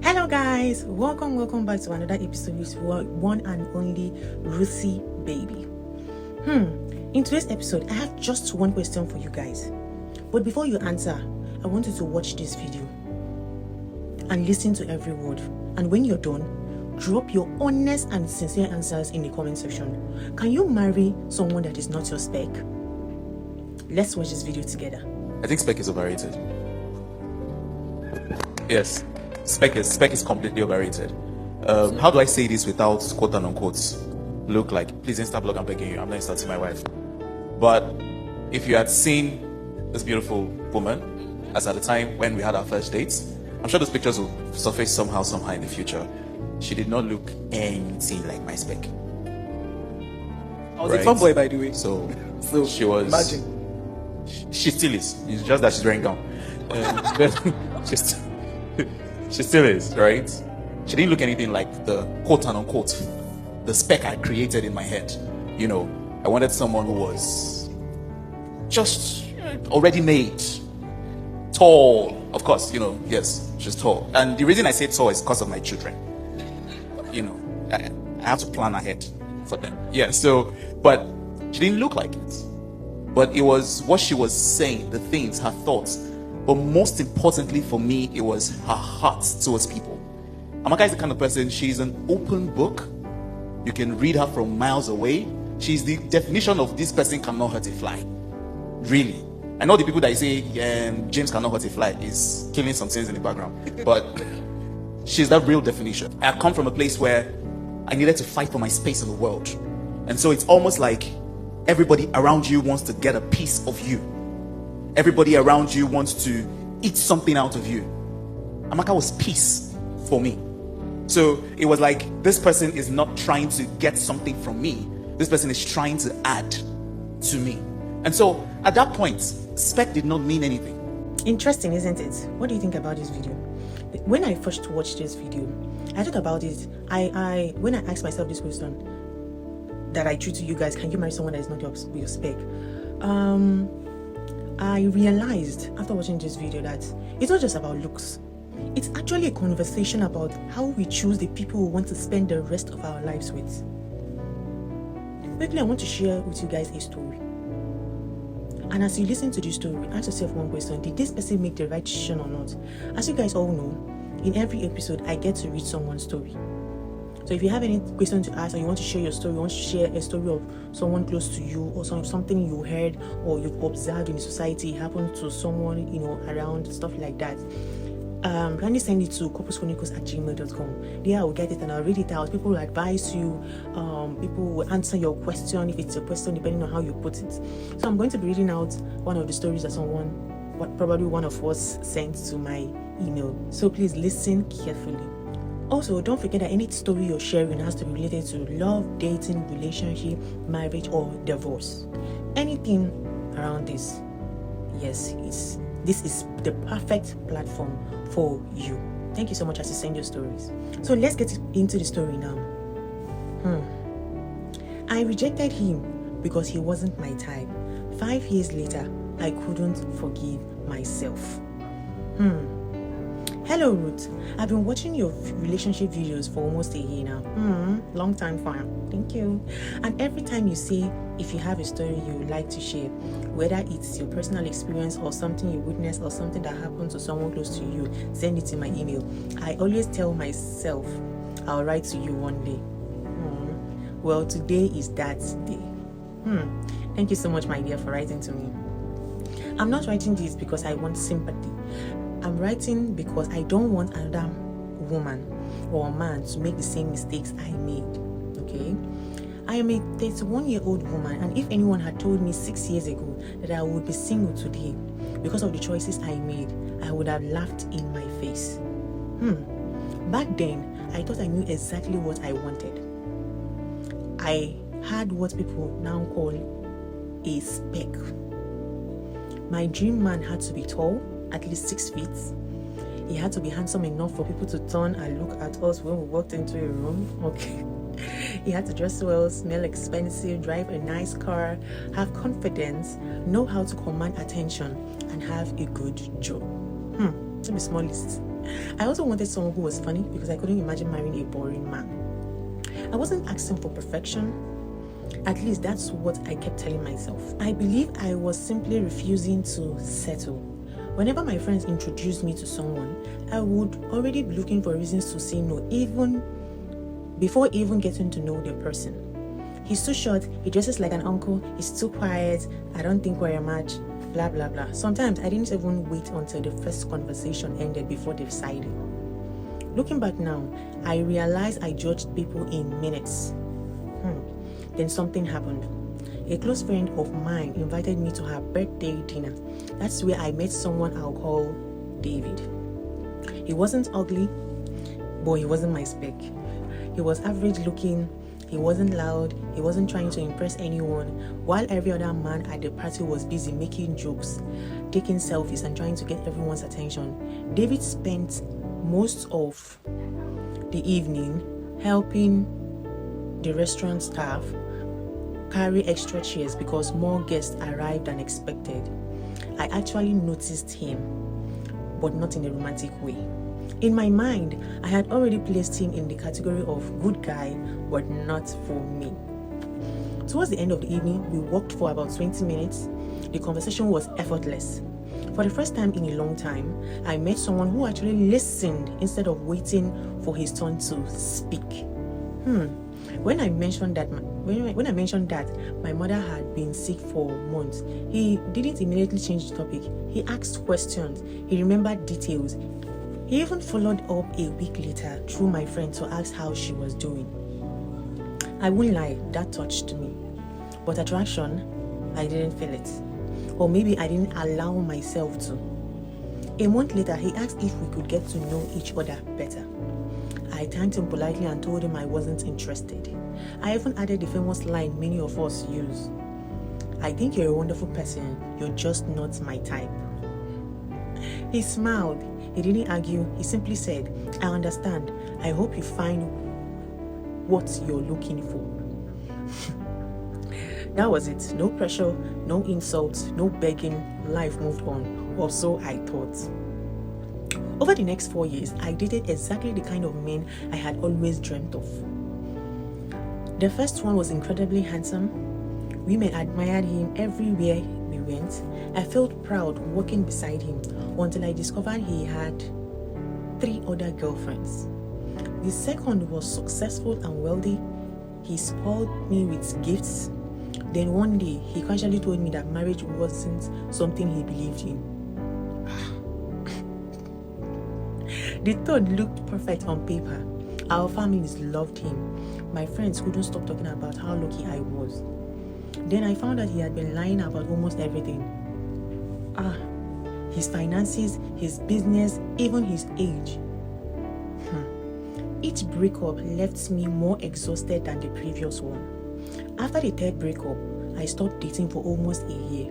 Hello guys, welcome back to another episode with one and only Rucybaby. In today's episode, I have just one question for you guys. But before you answer, I want you to watch this video and listen to every word. And when you're done, drop your honest and sincere answers in the comment section. Can you marry someone that is not your spec? Let's watch this video together. I think spec is overrated. Yes, spec is completely overrated. How do I say this without quote and unquote look like? Please Insta blog, I'm begging you. I'm not starting my wife. But if you had seen this beautiful woman as at the time when we had our first dates, I'm sure those pictures will surface somehow in the future. She did not look anything like my spec. I was a fun boy, by the way. So she was. Imagine. She still is. It's just that she's wearing gown. She still is, right? She didn't look anything like the quote and unquote the spec I created in my head. You know, I wanted someone who was just already made, tall. Of course, yes, she's tall. And the reason I say tall is because of my children. I have to plan ahead for them. Yeah, so, but she didn't look like it. But it was what she was saying, the things, her thoughts. But most importantly for me, it was her heart towards people. Amaka is the kind of person, she's an open book. You can read her from miles away. She's the definition of this person cannot hurt a fly. Really. I know the people that say James cannot hurt a fly is killing some things in the background. But she's that real definition. I come from a place where I needed to fight for my space in the world. And so it's almost like everybody around you wants to get a piece of you. Everybody around you wants to eat something out of you. Amaka was peace for me. So it was like, this person is not trying to get something from me. This person is trying to add to me. And so at that point, spec did not mean anything. Interesting, isn't it? What do you think about this video? When I first watched this video, I thought about it. When I asked myself this question that I threw to you guys, can you marry someone that is not your spec? I realized after watching this video that it's not just about looks. It's actually a conversation about how we choose the people we want to spend the rest of our lives with. Quickly, I want to share with you guys a story. And as you listen to this story, ask yourself one question: did this person make the right decision or not? As you guys all know, in every episode, I get to read someone's story. So if you have any question to ask, or you want to share your story, you want to share a story of someone close to you, or something you heard or you've observed in the society happened to someone around, stuff like that, kindly send it to couplechronicles@gmail.com. There I will get it and I'll read it out. People will advise you, people will answer your question if it's a question, depending on how you put it. So I'm going to be reading out one of the stories that probably one of us sent to my email. So please listen carefully. Also, don't forget that any story you're sharing has to be related to love, dating, relationship, marriage, or divorce. Anything around this. Yes, this is the perfect platform for you. Thank you so much as you send your stories. So let's get into the story now. I rejected him because he wasn't my type. 5 years later, I couldn't forgive myself. Hello Ruth, I've been watching your relationship videos for almost a year now. Long time fan. Thank you. And every time you say if you have a story you would like to share, whether it's your personal experience or something you witnessed or something that happened to someone close to you, send it in my email. I always tell myself I'll write to you one day. Well, today is that day. Thank you so much, my dear, for writing to me. I'm not writing this because I want sympathy. I'm writing because I don't want another woman or man to make the same mistakes I made. Okay? I am a 31-year-old woman, and if anyone had told me 6 years ago that I would be single today because of the choices I made, I would have laughed in my face. Back then, I thought I knew exactly what I wanted. I had what people now call a spec. My dream man had to be tall, at least 6 feet. He had to be handsome enough for people to turn and look at us when we walked into a room. Okay. He had to dress well, smell expensive, drive a nice car, have confidence, know how to command attention, and have a good job. It's a small list. I also wanted someone who was funny because I couldn't imagine marrying a boring man. I wasn't asking for perfection. At least that's what I kept telling myself. I believe I was simply refusing to settle. Whenever my friends introduced me to someone, I would already be looking for reasons to say no, even before even getting to know the person. He's too short, he dresses like an uncle, he's too quiet, I don't think we're a match, blah blah blah. Sometimes I didn't even wait until the first conversation ended before deciding. Looking back now, I realized I judged people in minutes. Then something happened. A close friend of mine invited me to her birthday dinner. That's where I met someone I'll call David. He wasn't ugly, but he wasn't my spec. He was average looking, he wasn't loud, he wasn't trying to impress anyone, while every other man at the party was busy making jokes, taking selfies, and trying to get everyone's attention. David spent most of the evening helping the restaurant staff carry extra chairs because more guests arrived than expected. I actually noticed him, but not in a romantic way. In my mind, I had already placed him in the category of good guy, but not for me. Towards the end of the evening, we walked for about 20 minutes. The conversation was effortless. For the first time in a long time, I met someone who actually listened instead of waiting for his turn to speak. When I mentioned that my mother had been sick for months, he didn't immediately change the topic. He asked questions. He remembered details. He even followed up a week later through my friend to ask how she was doing. I won't lie, that touched me. But attraction, I didn't feel it. Or maybe I didn't allow myself to. A month later, he asked if we could get to know each other better. I thanked him politely and told him I wasn't interested. I even added the famous line many of us use. I think you're a wonderful person, you're just not my type. He smiled. He didn't argue. He simply said, I understand. I hope you find what you're looking for. That was it. No pressure, no insults, no begging. Life moved on. Or so I thought. Over the next 4 years, I dated exactly the kind of men I had always dreamt of. The first one was incredibly handsome. Women admired him everywhere we went. I felt proud walking beside him until I discovered he had 3 other girlfriends. The second was successful and wealthy. He spoiled me with gifts. Then one day, he casually told me that marriage wasn't something he believed in. The third looked perfect on paper. Our families loved him. My friends couldn't stop talking about how lucky I was. Then I found out he had been lying about almost everything. His finances, his business, even his age. Each breakup left me more exhausted than the previous one. After the third breakup, I stopped dating for almost a year.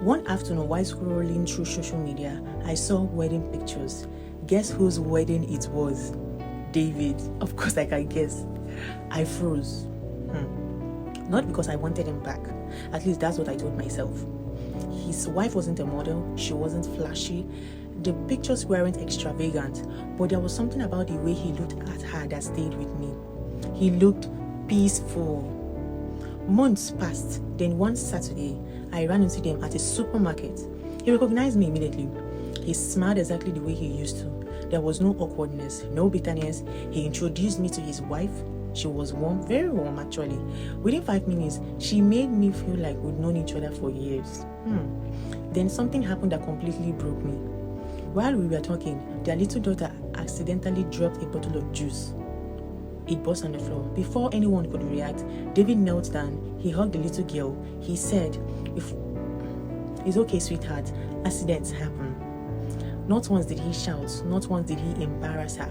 One afternoon, while scrolling through social media, I saw wedding pictures. Guess whose wedding it was? David. Of course I can guess. I froze. Not because I wanted him back. At least that's what I told myself. His wife wasn't a model. She wasn't flashy. The pictures weren't extravagant. But there was something about the way he looked at her that stayed with me. He looked peaceful. Months passed. Then one Saturday, I ran into them at a supermarket. He recognized me immediately. He smiled exactly the way he used to. There was no awkwardness, no bitterness. He introduced me to his wife. She was warm, very warm actually. Within 5 minutes, she made me feel like we'd known each other for years. Then something happened that completely broke me. While we were talking, their little daughter accidentally dropped a bottle of juice. It burst on the floor. Before anyone could react, David knelt down. He hugged the little girl. He said, "It's okay, sweetheart. Accidents happen." Not once did he shout. Not once did he embarrass her.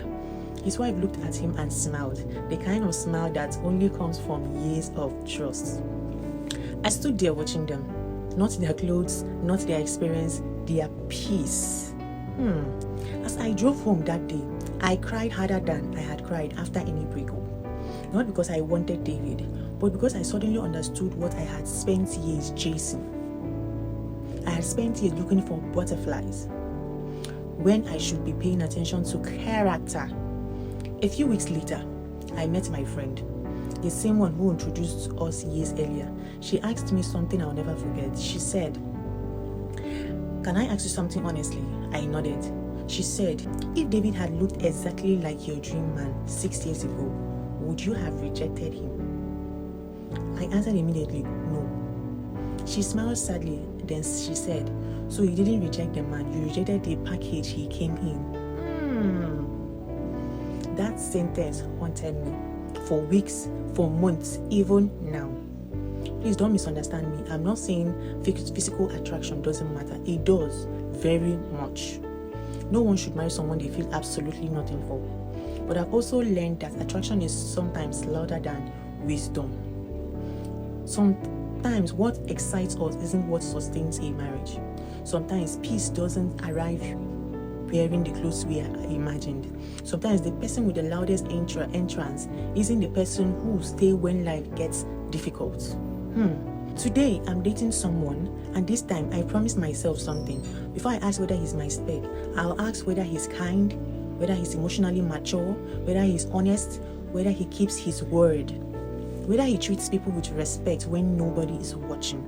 His wife looked at him and smiled, the kind of smile that only comes from years of trust. I stood there watching them. Not their clothes, not their experience, their peace. As I drove home that day, I cried harder than I had cried after any breakup. Not because I wanted David, but because I suddenly understood what I had spent years chasing. I had spent years looking for butterflies. when I should be paying attention to character. A few weeks later, I met my friend, the same one who introduced us years earlier. She asked me something I'll never forget. She said, "Can I ask you something honestly?" I nodded. She said, "If David had looked exactly like your dream man 6 years ago, would you have rejected him?" I answered immediately, "No." She smiled sadly, then she said, "So you didn't reject the man, you rejected the package he came in." That sentence haunted me for weeks, for months, even now. Please don't misunderstand me. I'm not saying physical attraction doesn't matter. It does, very much. No one should marry someone they feel absolutely nothing for. But I've also learned that attraction is sometimes louder than wisdom. Sometimes what excites us isn't what sustains a marriage. Sometimes peace doesn't arrive wearing the clothes we imagined. Sometimes the person with the loudest entrance isn't the person who will stay when life gets difficult. Today, I'm dating someone, and this time I promised myself something. Before I ask whether he's my spec, I'll ask whether he's kind, whether he's emotionally mature, whether he's honest, whether he keeps his word, whether he treats people with respect when nobody is watching,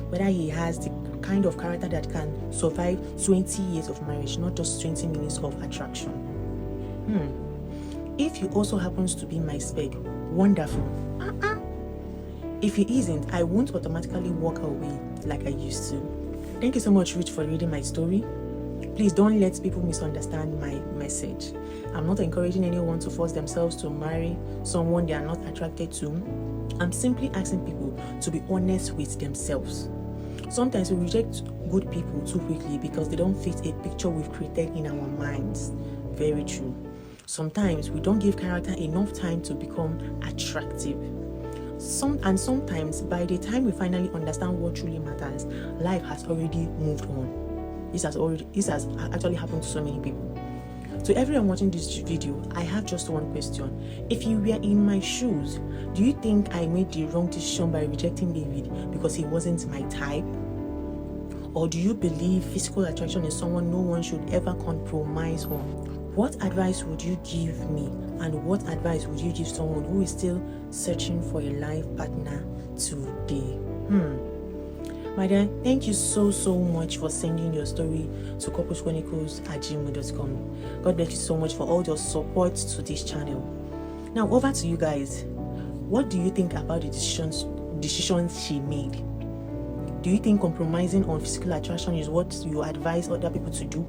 whether he has the kind of character that can survive 20 years of marriage, not just 20 minutes of attraction. If he also happens to be my spec, wonderful. If he isn't, I won't automatically walk away like I used to. Thank you so much, Rich, for reading my story. Please don't let people misunderstand my message. I'm not encouraging anyone to force themselves to marry someone they are not attracted to. I'm simply asking people to be honest with themselves. Sometimes we reject good people too quickly because they don't fit a picture we've created in our minds. Very true. Sometimes we don't give character enough time to become attractive. Sometimes by the time we finally understand what truly matters, life has already moved on. This has actually happened to so many people. To everyone watching this video, I have just one question. If you were in my shoes, do you think I made the wrong decision by rejecting David because he wasn't my type? Or do you believe physical attraction is someone no one should ever compromise on? What advice would you give me, and what advice would you give someone who is still searching for a life partner today? My dear, thank you so much for sending your story to couplechronicles@gmail.com. God bless you so much for all your support to this channel. Now over to you guys. What do you think about the decisions she made? Do you think compromising on physical attraction is what you advise other people to do?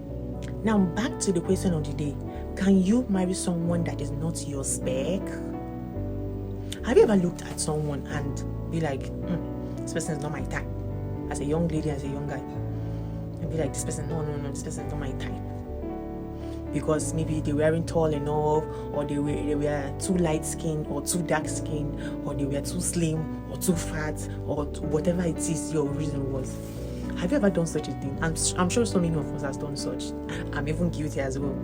Now back to the question of the day. Can you marry someone that is not your spec? Have you ever looked at someone and be like, this person is not my type? As a young lady, as a young guy, and be like, this person, no, this person is not my type. Because maybe they weren't tall enough, or they were too light skinned or too dark skinned, or they were too slim or too fat, or whatever it is your reason was. Have you ever done such a thing? I'm sure so many of us have done such. I'm even guilty as well.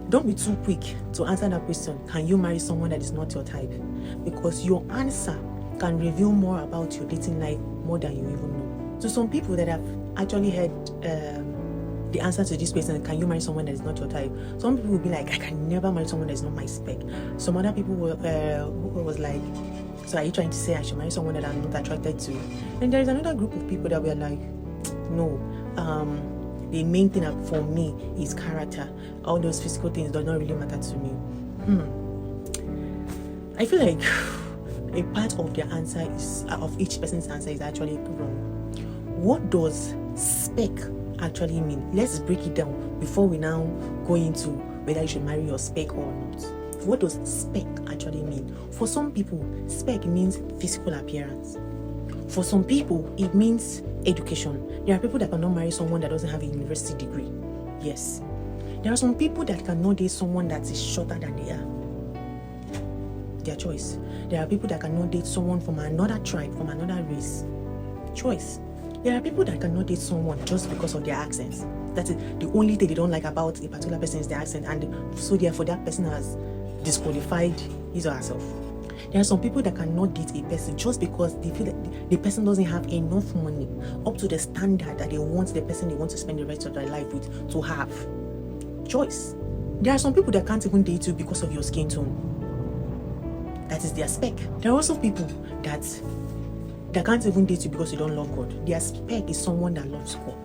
Don't be too quick to answer that question. Can you marry someone that is not your type? Because your answer can reveal more about your dating life more than you even know. So some people that have actually heard the answer to this question, can you marry someone that is not your type? Some people will be like, I can never marry someone that is not my spec. Some other people was like, so are you trying to say I should marry someone that I'm not attracted to? And there is another group of people that were like, no, the main thing for me is character. All those physical things do not really matter to me. I feel like a part of their answer of each person's answer is actually wrong. What does spec actually mean? Let's break it down before we now go into whether you should marry your spec or not. What does spec actually mean? For some people, spec means physical appearance. For some people, it means education. There are people that cannot marry someone that doesn't have a university degree. Yes. There are some people that cannot date someone that is shorter than they are. Their choice. There are people that cannot date someone from another tribe, from another race. Choice. There are people that cannot date someone just because of their accents. That is the only thing they don't like about a particular person is their accent, and so therefore that person has disqualified his or herself. There are some people that cannot date a person just because they feel that the person doesn't have enough money up to the standard that they want the person they want to spend the rest of their life with to have. choice. There are some people that can't even date you because of your skin tone. That is their spec. There are also people that can't even date you because you don't love God. Their spec is someone that loves God.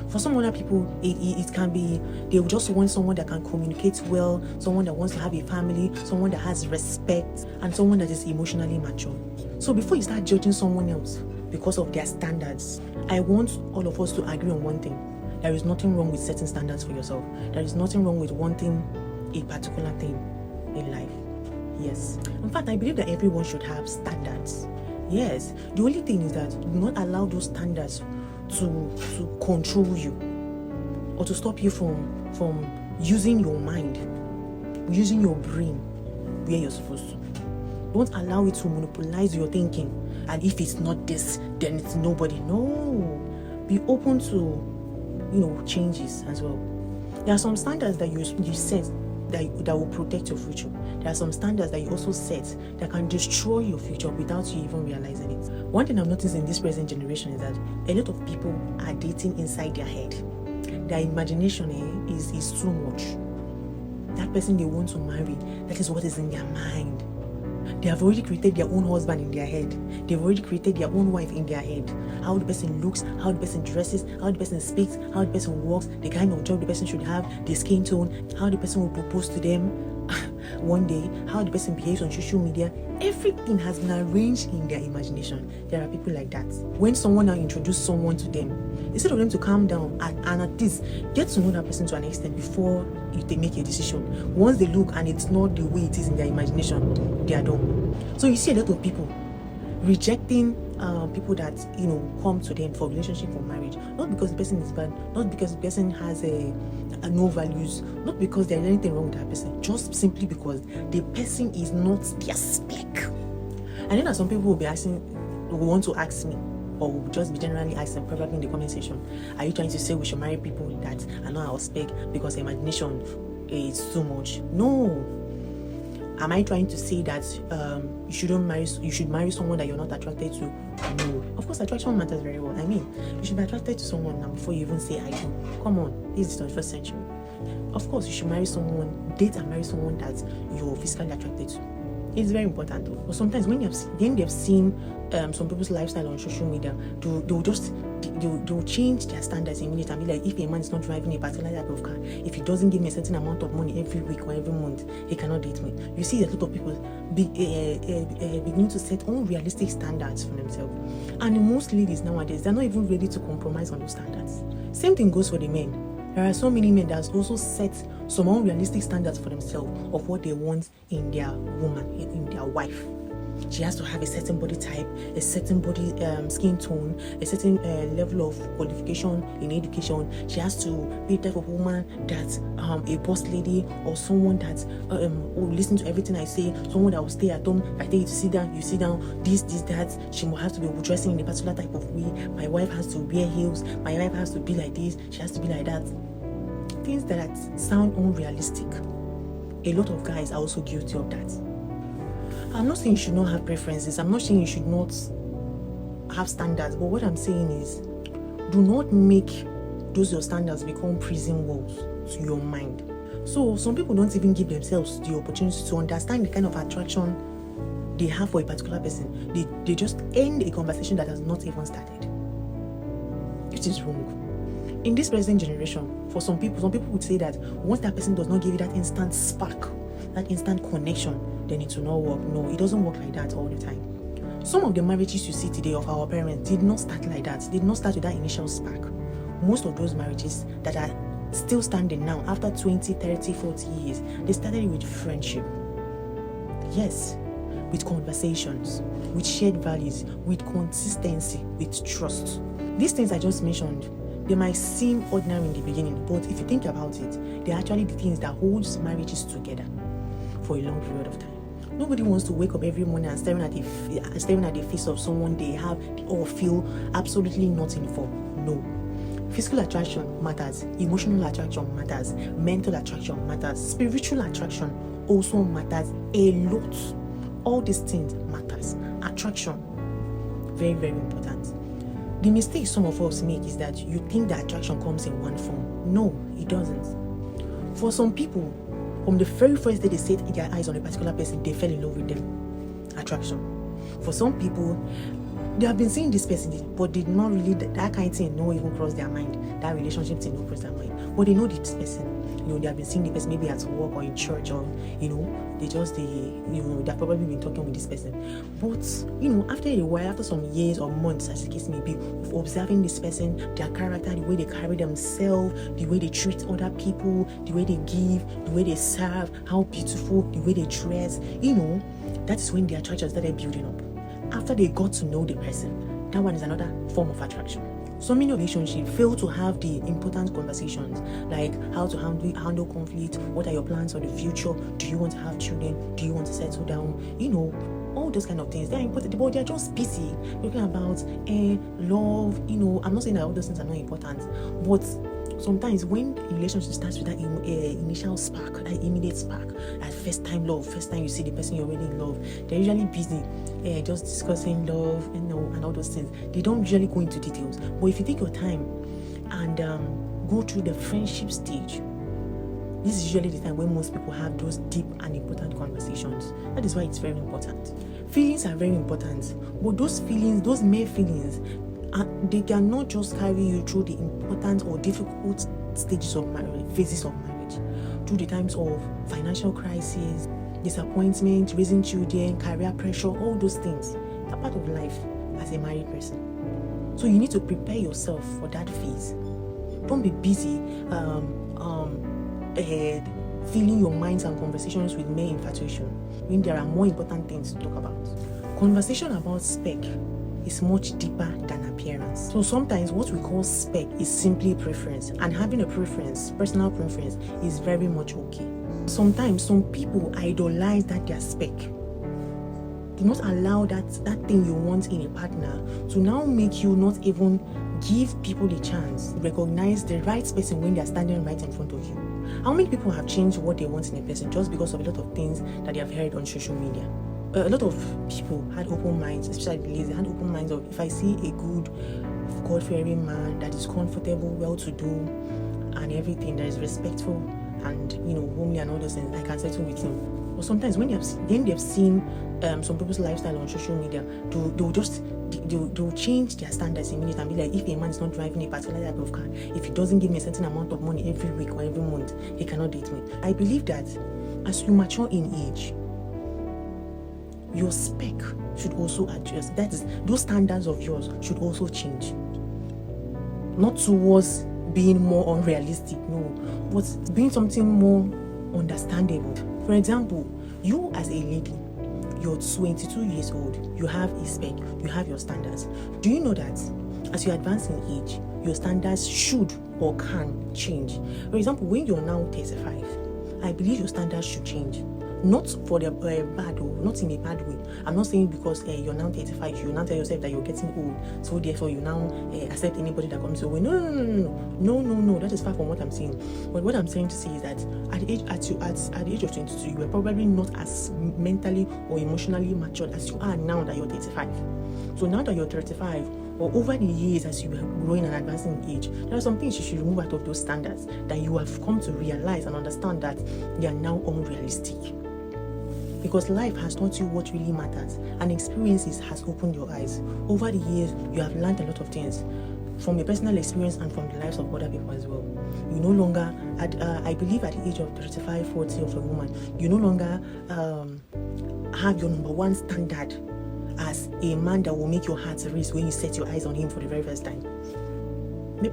For some other people, it can be they just want someone that can communicate well, someone that wants to have a family, someone that has respect, and someone that is emotionally mature. So before you start judging someone else because of their standards, I want all of us to agree on one thing. There is nothing wrong with setting standards for yourself. There is nothing wrong with wanting a particular thing in life. Yes. In fact, I believe that everyone should have standards. Yes. The only thing is that do not allow those standards to control you or to stop you from using your mind, using your brain where you're supposed to. Don't allow it to monopolize your thinking. And if it's not this, then it's nobody. No. Be open to, changes as well. There are some standards that you set that will protect your future. There are some standards that you also set that can destroy your future without you even realizing it. One thing I've noticed in this present generation is that a lot of people are dating inside their head. Their imagination is too much. That person they want to marry, that is what is in their mind. They have already created their own husband in their head. They've already created their own wife in their head. How the person looks, how the person dresses, how the person speaks, how the person walks, the kind of job the person should have, the skin tone, how the person will propose to them one day, how the person behaves on social media. Everything has been arranged in their imagination. There are people like that. When someone now introduces someone to them, instead of them to calm down and at least get to know that person to an extent before they make a decision. Once they look and it's not the way it is in their imagination, they are done. So you see a lot of people rejecting people that come to them for relationship or marriage, not because the person is bad, not because the person has no values, not because there's anything wrong with that person, just simply because the person is not their spec. And then some people will want to ask me, or will just be generally asking, probably in the comment section, are you trying to say we should marry people that are not our spec because imagination is too much? No. Am I trying to say that you should marry someone that you're not attracted to? No. Of course, attraction matters very well. I mean, you should be attracted to someone now before you even say I do. Come on, this is the 21st century. Of course, you should date and marry someone that you're physically attracted to. It's very important though. But sometimes when they've seen some people's lifestyle on social media, they'll change their standards in minutes and be like, if a man is not driving a particular type of car, if he doesn't give me a certain amount of money every week or every month, he cannot date me. You see a lot of people beginning to set unrealistic standards for themselves. And most ladies nowadays, they're not even ready to compromise on those standards. Same thing goes for the men. There are so many men that also set some unrealistic standards for themselves of what they want in their woman, in their wife. She has to have a certain body type, a certain body skin tone, a certain level of qualification in education. She has to be the type of woman that a boss lady or someone that will listen to everything I say, someone that will stay at home. If I tell you to sit down, you sit down, this, that. She will have to be dressing in a particular type of way. My wife has to wear heels. My wife has to be like this. She has to be like that. Things that sound unrealistic. A lot of guys are also guilty of that. I'm not saying you should not have preferences. I'm not saying you should not have standards. But what I'm saying is, do not make those your standards become prison walls to your mind. So some people don't even give themselves the opportunity to understand the kind of attraction they have for a particular person. They just end a conversation that has not even started. It is wrong. In this present generation, for some people would say that once that person does not give you that instant spark, that instant connection, then it will not work. No, it doesn't work like that all the time. Some of the marriages you see today of our parents did not start like that. Did not start with that initial spark. Most of those marriages that are still standing now after 20, 30, 40 years, they started with friendship. Yes, with conversations, with shared values, with consistency, with trust. These things I just mentioned, they might seem ordinary in the beginning, but if you think about it, they're actually the things that holds marriages together for a long period of time. Nobody wants to wake up every morning and staring at the face of someone they have or feel absolutely nothing for. No. Physical attraction matters, emotional attraction matters, mental attraction matters, spiritual attraction also matters a lot. All these things matters. Attraction, very, very important. The mistake some of us make is that you think that attraction comes in one form. No, it doesn't. For some people, from the very first day they set their eyes on a particular person, they fell in love with them. Attraction. For some people, they have been seeing this person, but they not really that kind of thing no even cross their mind. That relationship thing no cross their mind. But they know this person. They have been seeing the person maybe at work or in church, or they've probably been talking with this person. But after a while, after some years or months, as the case may be, of observing this person, their character, the way they carry themselves, the way they treat other people, the way they give, the way they serve, how beautiful, the way they dress, that is when the attraction started building up. After they got to know the person, that one is another form of attraction. So many relationships fail to have the important conversations, like how to handle conflict, what are your plans for the future, do you want to have children, do you want to settle down, all those kind of things. They're important, but they're just busy talking about love. I'm not saying that all those things are not important, but sometimes when a relationship starts with that initial spark, that immediate spark, that first time love, first time you see the person you're already in love, they're usually busy just discussing love and all those things. They don't usually go into details. But if you take your time and go through the friendship stage, this is usually the time when most people have those deep and important conversations. That is why it's very important. Feelings are very important, but those feelings, those mere feelings, they cannot just carry you through the important or difficult stages of marriage, phases of marriage, through the times of financial crisis, disappointment, raising children, career pressure, all those things. They're part of life as a married person. So you need to prepare yourself for that phase. Don't be busy filling your minds and conversations with mere infatuation when there are more important things to talk about. Conversation about spec is much deeper than appearance. So sometimes what we call spec is simply preference, and having a preference, personal preference, is very much okay. Sometimes some people idolize that their spec. Do not allow that thing you want in a partner to now make you not even give people the chance to recognize the right person when they are standing right in front of you. How many people have changed what they want in a person just because of a lot of things that they have heard on social media? A lot of people had open minds, especially the ladies, had open minds of, if I see a good, God-fearing man that is comfortable, well-to-do, and everything, that is respectful and homely and all those things, I can settle with him. But sometimes when they've seen some people's lifestyle on social media, they'll change their standards immediately and be like, if a man is not driving a particular type of car, if he doesn't give me a certain amount of money every week or every month, he cannot date me. I believe that as you mature in age, your spec should also adjust. That is, those standards of yours should also change. Not towards being more unrealistic, no, but being something more understandable. For example, you as a lady, you're 22 years old, you have a spec, you have your standards. Do you know that as you advance in age, your standards should or can change? For example, when you're now 35, I believe your standards should change. Not for the bad, not in a bad way. I'm not saying because you're now 35, you now tell yourself that you're getting old, so therefore you now accept anybody that comes your way. No. That is far from what I'm saying. But what I'm saying to say is that at the age of 22, you were probably not as mentally or emotionally matured as you are now that you're 35. So now that you're 35, or over the years as you are growing and advancing in age, there are some things you should remove out of those standards that you have come to realize and understand that they are now unrealistic. Because life has taught you what really matters, and experiences has opened your eyes. Over the years, you have learned a lot of things from your personal experience and from the lives of other people as well. You no longer, I believe at the age of 35, 40 of a woman, you no longer have your number one standard as a man that will make your heart race when you set your eyes on him for the very first time.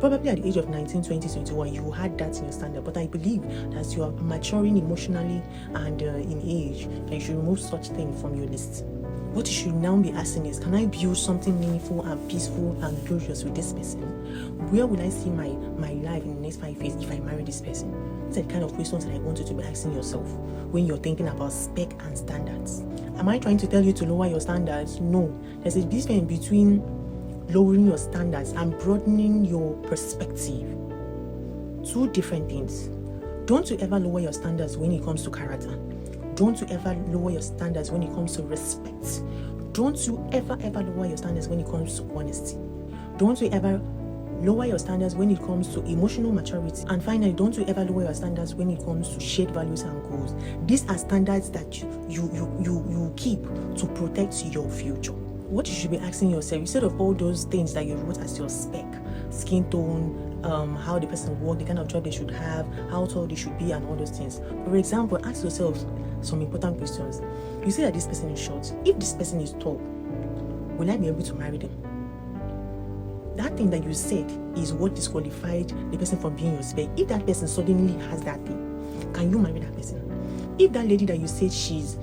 Probably at the age of 19, 20, 21, you had that in your standard. But I believe that as you are maturing emotionally and in age, that you should remove such things from your list. What you should now be asking is, can I build something meaningful and peaceful and glorious with this person? Where will I see my life in the next 5 years if I marry this person? These are the kind of questions that I want you to be asking yourself when you're thinking about spec and standards. Am I trying to tell you to lower your standards? No. There's a difference between lowering your standards and broadening your perspective. Two different things. Don't you ever lower your standards when it comes to character. Don't you ever lower your standards when it comes to respect. Don't you ever lower your standards when it comes to honesty. Don't you ever Lower your standards when it comes to emotional maturity. And finally, don't you ever lower your standards when it comes to shared values and goals. These are standards that you keep to protect your future. What you should be asking yourself, instead of all those things that you wrote as your spec, skin tone, how the person works, the kind of job they should have, how tall they should be, and all those things. For example, ask yourself some important questions. You say that this person is short. If this person is tall, will I be able to marry them? That thing that you said is what disqualified the person from being your spec. If that person suddenly has that thing, can you marry that person? If that lady that you said she's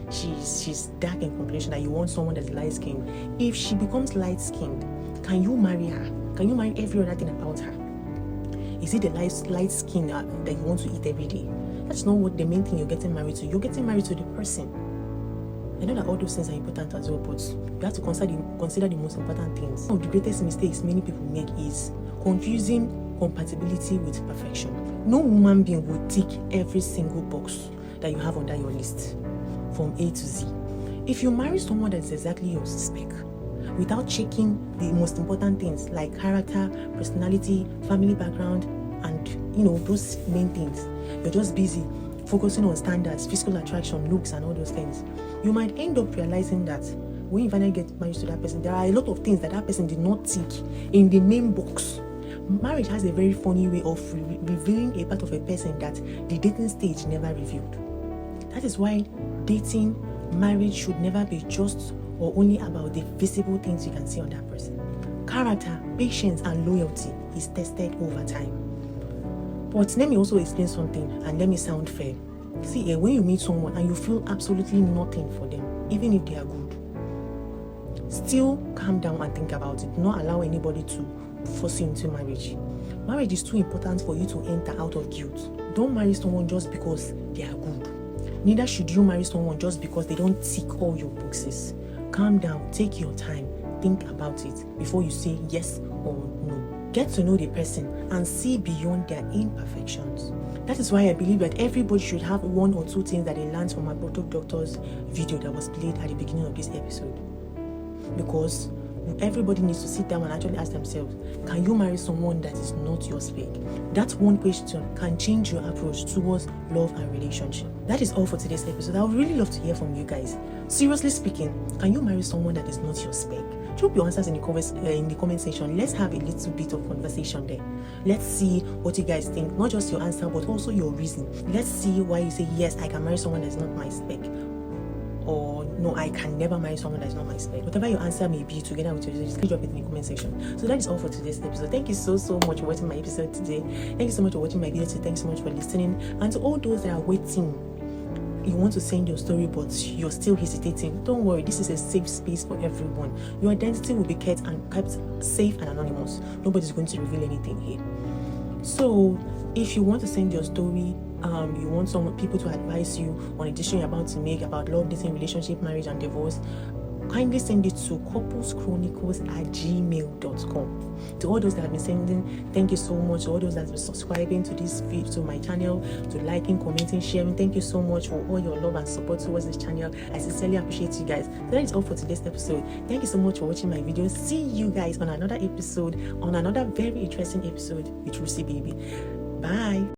dark in complexion, that you want someone that's light skinned, if she becomes light skinned, can you marry her? Can you marry every other thing about her? Is it the light skin that you want to eat every day? That's not what the main thing you're getting married to. You're getting married to the person. I know that all those things are important as well, but you have to consider the most important things. One of the greatest mistakes many people make is confusing compatibility with perfection. No human being will tick every single box that you have under your list from A to Z. If you marry someone that's exactly your spec, without checking the most important things like character, personality, family background, and those main things, you're just busy focusing on standards, physical attraction, looks, and all those things, you might end up realizing that when you finally get married to that person, there are a lot of things that person did not tick in the main box. Marriage has a very funny way of revealing a part of a person that the dating stage never revealed. That is why dating, marriage should never be just or only about the visible things you can see on that person. Character, patience, and loyalty is tested over time. But let me also explain something, and let me sound fair. See, when you meet someone and you feel absolutely nothing for them, even if they are good, still calm down and think about it. Do not allow anybody to force you into marriage. Marriage is too important for you to enter out of guilt. Don't marry someone just because they are good. Neither should you marry someone just because they don't tick all your boxes. Calm down, take your time, think about it before you say yes or no. Get to know the person and see beyond their imperfections. That is why I believe that everybody should have one or two things that they learned from Aproko Doctor's video that was played at the beginning of this episode. Because everybody needs to sit down and actually ask themselves, can you marry someone that is not your spec? That one question can change your approach towards love and relationship. That is all for today's episode. I would really love to hear from you guys. Seriously speaking, can you marry someone that is not your spec? Drop your answers in the comment section. Let's have a little bit of conversation there. Let's see what you guys think. Not just your answer, but also your reason. Let's see why you say, yes, I can marry someone that's not my spec. Or no, I can never marry someone that's not my spec. Whatever your answer may be, together with your reason, just drop it in the comment section. So that is all for today's episode. Thank you so much for watching my episode today. Thank you so much for watching my video today. Thanks so much for listening. And to all those that are waiting, you want to send your story but you're still hesitating, don't worry, this is a safe space for everyone. Your identity will be kept safe and anonymous. Nobody's going to reveal anything here. So if you want to send your story, you want some people to advise you on a decision you're about to make about love, dating, relationship, marriage, and divorce, kindly send it to coupleschronicles@gmail.com. To all those that have been sending, thank you so much. To all those that have been subscribing to this feed, to my channel, to liking, commenting, sharing, thank you so much for all your love and support towards this channel. I sincerely appreciate you guys. So that is all for today's episode. Thank you so much for watching my videos. See you guys on another episode, on another very interesting episode with Rucybaby. Bye.